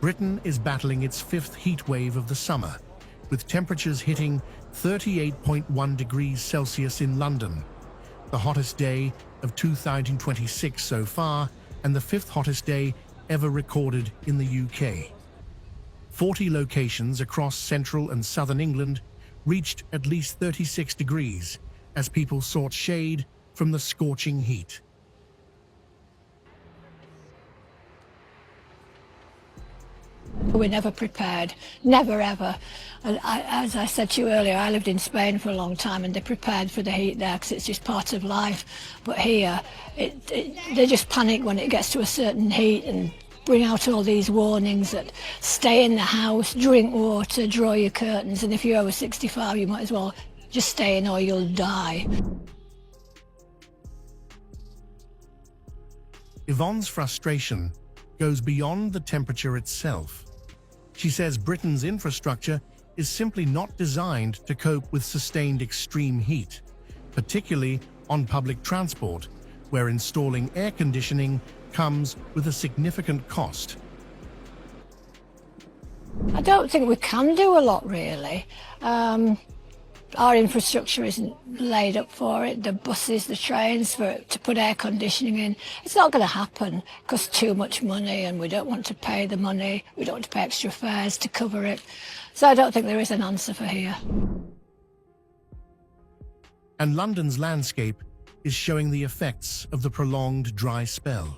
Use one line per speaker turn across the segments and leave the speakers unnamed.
Britain is battling its fifth heat wave of the summer, with temperatures hitting 38.1 degrees Celsius in London, the hottest day of 2026 so far, and the fifth hottest day ever recorded in the UK. 40 locations across central and southern England reached at least 36 degrees as people sought shade from the scorching heat.
We're never prepared, never ever. And as I said to you earlier, I lived in Spain for a long time and they prepared for the heat there because it's just part of life. But here, they just panic when it gets to a certain heat and bring out all these warnings that stay in the house, drink water, draw your curtains, and if you're over 65 you might as well just stay in or you'll die.
Yvonne's frustration goes beyond the temperature itself. She says Britain's infrastructure is simply not designed to cope with sustained extreme heat, particularly on public transport, where installing air conditioning comes with a significant cost.
I don't think we can do a lot really. Our infrastructure isn't laid up for it, the buses, the trains, to put air conditioning in. It's not going to happen. It costs too much money and we don't want to pay the money. We don't want to pay extra fares to cover it. So I don't think there is an answer for here.
And London's landscape is showing the effects of the prolonged dry spell.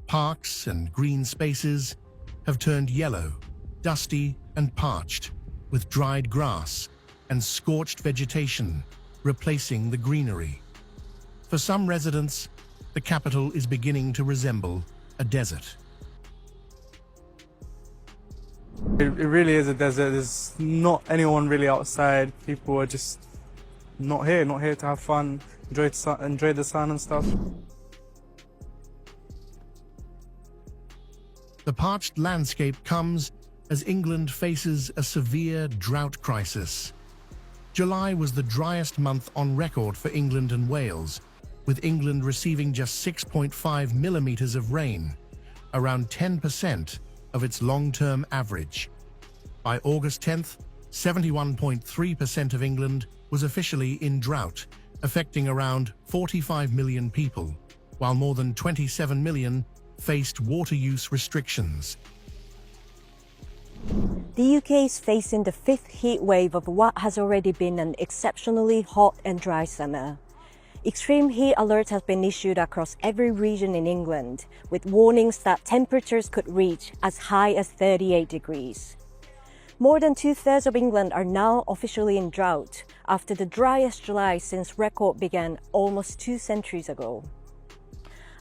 Parks and green spaces have turned yellow, dusty and parched, with dried grass and scorched vegetation replacing the greenery. For some residents, the capital is beginning to resemble a desert.
It really is a desert. There's not anyone really outside. People are just not here to have fun, enjoy the sun and stuff.
The parched landscape comes as England faces a severe drought crisis. July was the driest month on record for England and Wales, with England receiving just 6.5 millimeters of rain, around 10% of its long-term average. By August 10th, 71.3% of England was officially in drought, affecting around 45 million people, while more than 27 million faced water use restrictions.
The UK is facing the fifth heat wave of what has already been an exceptionally hot and dry summer. Extreme heat alerts have been issued across every region in England, with warnings that temperatures could reach as high as 38 degrees. More than two-thirds of England are now officially in drought after the driest July since record began almost 2 centuries ago.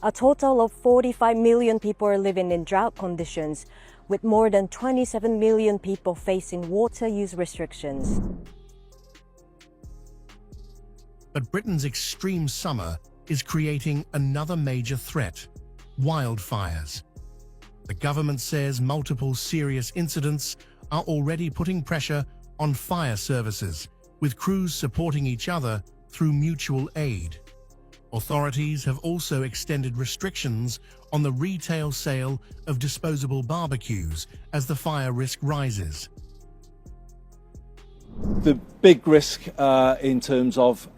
A total of 45 million people are living in drought conditions, with more than 27 million people facing water use restrictions.
But Britain's extreme summer is creating another major threat: wildfires. The government says multiple serious incidents are already putting pressure on fire services, with crews supporting each other through mutual aid. Authorities have also extended restrictions on the retail sale of disposable barbecues as the fire risk rises.
The big risk in terms of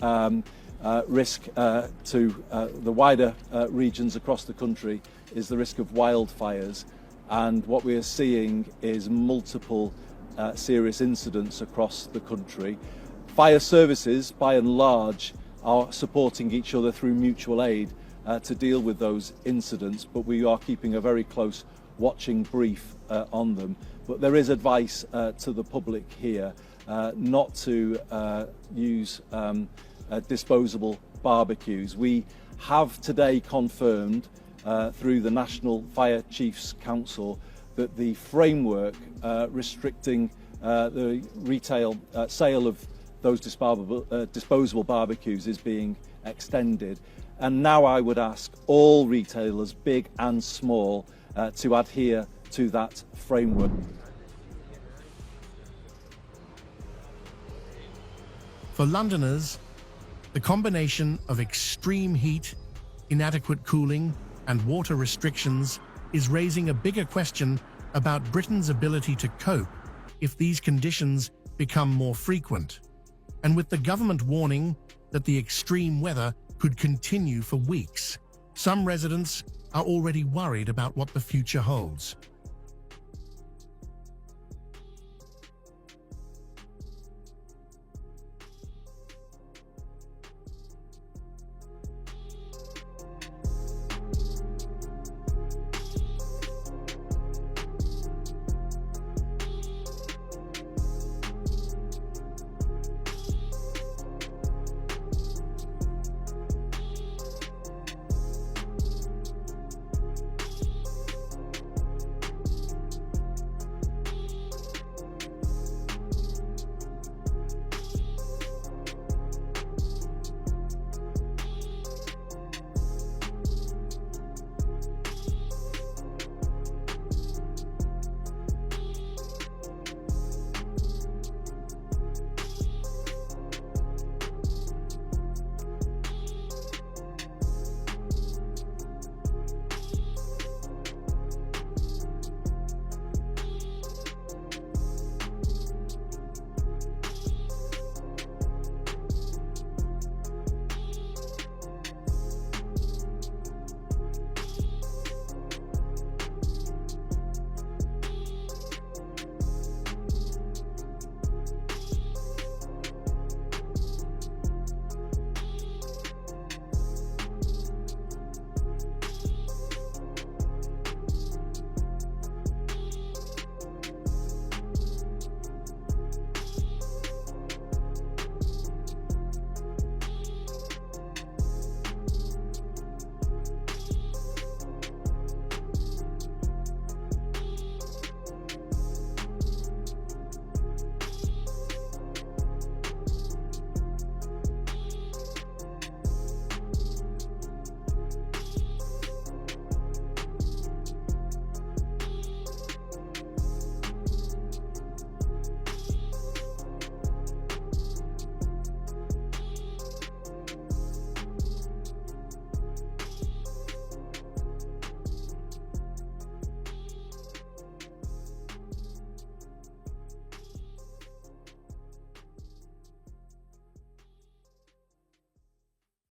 risk to the wider regions across the country is the risk of wildfires, and what we are seeing is multiple serious incidents across the country. Fire services, by and large, are supporting each other through mutual aid to deal with those incidents, but we are keeping a very close watching brief on them. But there is advice to the public here not to use disposable barbecues. We have today confirmed through the National Fire Chiefs Council that the framework restricting the retail sale of those disposable barbecues is being extended. And now I would ask all retailers, big and small, to adhere to that framework.
For Londoners, the combination of extreme heat, inadequate cooling, and water restrictions is raising a bigger question about Britain's ability to cope if these conditions become more frequent, and with the government warning that the extreme weather could continue for weeks, some residents are already worried about what the future holds.